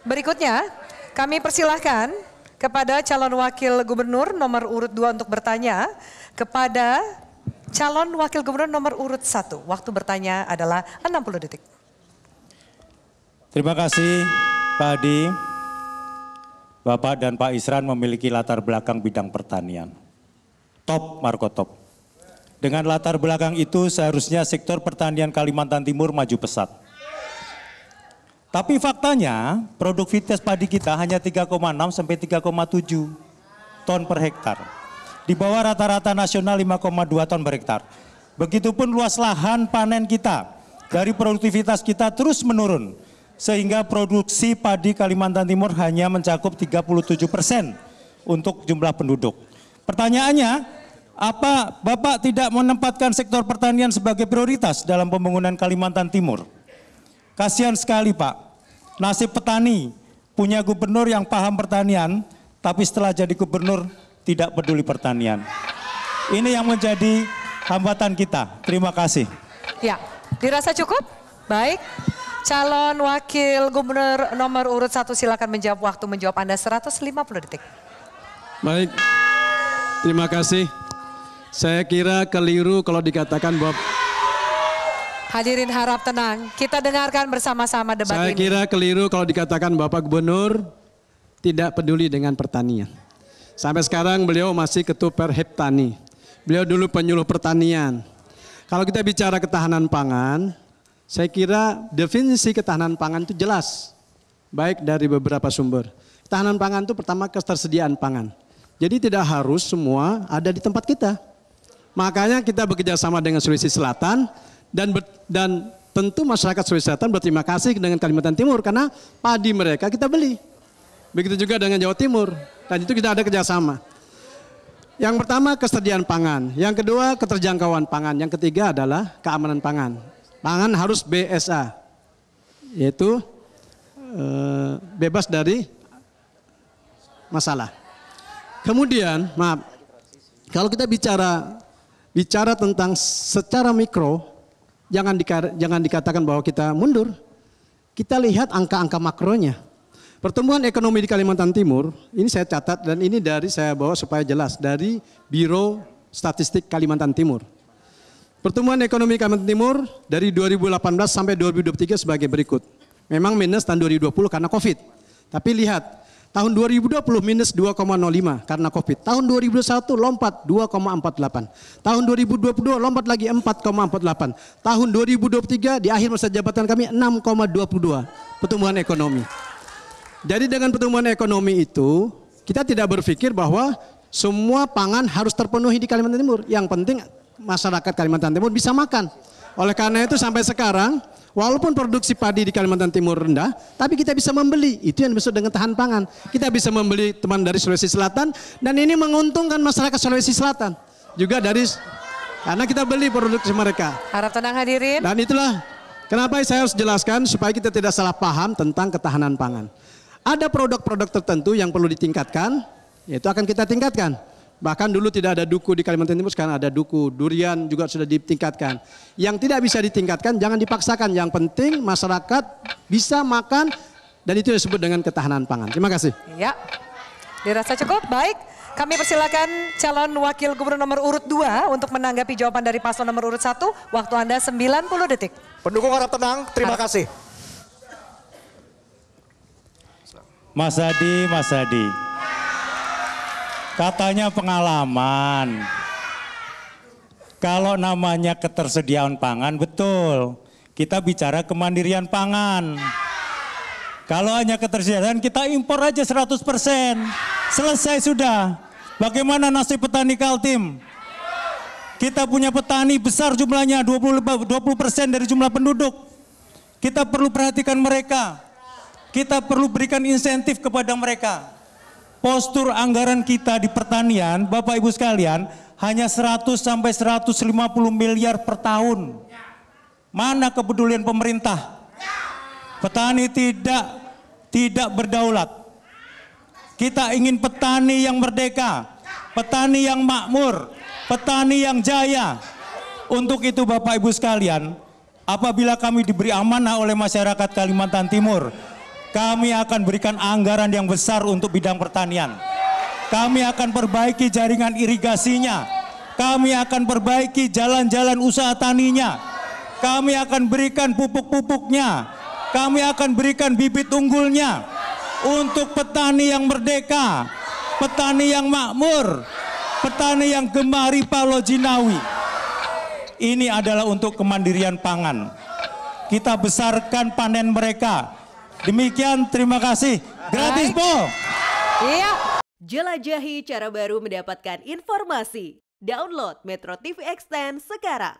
Berikutnya, kami persilahkan kepada calon wakil gubernur nomor urut 2 untuk bertanya kepada calon wakil gubernur nomor urut 1. Waktu bertanya adalah 60 detik. Terima kasih Pak Adi. Bapak dan Pak Isran memiliki latar belakang bidang pertanian. Top, Marco top. Dengan latar belakang itu seharusnya sektor pertanian Kalimantan Timur maju pesat. Tapi faktanya produktivitas padi kita hanya 3,6 sampai 3,7 ton per hektar. Di bawah rata-rata nasional 5,2 ton per hektar. Begitupun luas lahan panen kita dari produktivitas kita terus menurun. Sehingga produksi padi Kalimantan Timur hanya mencakup 37% untuk jumlah penduduk. Pertanyaannya, apa Bapak tidak menempatkan sektor pertanian sebagai prioritas dalam pembangunan Kalimantan Timur? Kasihan sekali Pak, nasib petani punya gubernur yang paham pertanian, tapi setelah jadi gubernur tidak peduli pertanian. Ini yang menjadi hambatan kita. Terima kasih. Ya, dirasa cukup? Baik. Calon wakil gubernur nomor urut 1 silakan menjawab, waktu menjawab Anda 150 detik. Baik, terima kasih. Saya kira keliru kalau dikatakan bahwa... Hadirin harap tenang, kita dengarkan bersama-sama debat ini. Saya kira keliru kalau dikatakan Bapak Gubernur tidak peduli dengan pertanian. Sampai sekarang beliau masih ketua Perheptani. Beliau dulu penyuluh pertanian. Kalau kita bicara ketahanan pangan, saya kira definisi ketahanan pangan itu jelas, baik dari beberapa sumber. Ketahanan pangan itu pertama ketersediaan pangan. Jadi tidak harus semua ada di tempat kita. Makanya kita bekerja sama dengan Sulawesi Selatan dan tentu masyarakat Sulawesi Selatan berterima kasih dengan Kalimantan Timur karena padi mereka kita beli. Begitu juga dengan Jawa Timur dan itu kita ada kerjasama. Yang pertama ketersediaan pangan, yang kedua keterjangkauan pangan, yang ketiga adalah keamanan pangan. Pangan harus BSA, yaitu bebas dari masalah. Kemudian, maaf, kalau kita bicara tentang secara mikro, jangan dikatakan bahwa kita mundur. Kita lihat angka-angka makronya. Pertumbuhan ekonomi di Kalimantan Timur, ini saya catat dan ini saya bawa supaya jelas dari Biro Statistik Kalimantan Timur. Pertumbuhan ekonomi Kalimantan Timur dari 2018 sampai 2023 sebagai berikut. Memang minus tahun 2020 karena COVID. Tapi lihat, tahun 2020 minus 2,05 karena COVID. Tahun 2021 lompat 2,48. Tahun 2022 lompat lagi 4,48. Tahun 2023 di akhir masa jabatan kami 6,22 pertumbuhan ekonomi. Jadi dengan pertumbuhan ekonomi itu, kita tidak berpikir bahwa semua pangan harus terpenuhi di Kalimantan Timur. Yang penting masyarakat Kalimantan Timur bisa makan. Oleh karena itu sampai sekarang walaupun produksi padi di Kalimantan Timur rendah, tapi kita bisa membeli. Itu yang disebut dengan tahan pangan. Kita bisa membeli teman dari Sulawesi Selatan dan ini menguntungkan masyarakat Sulawesi Selatan. Juga karena kita beli produksi mereka. Harap tenang hadirin. Dan itulah kenapa saya harus jelaskan supaya kita tidak salah paham tentang ketahanan pangan. Ada produk-produk tertentu yang perlu ditingkatkan, yaitu akan kita tingkatkan. Bahkan dulu tidak ada duku di Kalimantan Timur, sekarang ada duku. Durian juga sudah ditingkatkan. Yang tidak bisa ditingkatkan jangan dipaksakan. Yang penting masyarakat bisa makan dan itu disebut dengan ketahanan pangan. Terima kasih. Ya, dirasa cukup. Baik, kami persilakan calon wakil gubernur nomor urut 2 untuk menanggapi jawaban dari paslon nomor urut 1. Waktu Anda 90 detik. Pendukung harap tenang, terima kasih. Mas Hadi. Katanya pengalaman. Kalau namanya ketersediaan pangan, betul. Kita bicara kemandirian pangan. Kalau hanya ketersediaan, kita impor aja 100%. Selesai sudah. Bagaimana nasib petani Kaltim? Kita punya petani besar jumlahnya, 20% dari jumlah penduduk. Kita perlu perhatikan mereka. Kita perlu berikan insentif kepada mereka. Postur anggaran kita di pertanian, Bapak Ibu sekalian, hanya 100 sampai 150 miliar per tahun. Mana kepedulian pemerintah? Petani tidak berdaulat. Kita ingin petani yang merdeka, petani yang makmur, petani yang jaya. Untuk itu Bapak Ibu sekalian, apabila kami diberi amanah oleh masyarakat Kalimantan Timur, Kami akan berikan anggaran yang besar untuk bidang pertanian. Kami akan perbaiki jaringan irigasinya. Kami akan perbaiki jalan-jalan usaha taninya. Kami akan berikan pupuk-pupuknya. Kami akan berikan bibit unggulnya untuk petani yang merdeka, petani yang makmur, petani yang gemah Ripa Lojinawi. Ini adalah untuk kemandirian pangan. Kita besarkan panen mereka. Demikian, terima kasih. Gratis, Po. Iya. Jelajahi cara baru mendapatkan informasi. Download Metro TV Extend sekarang.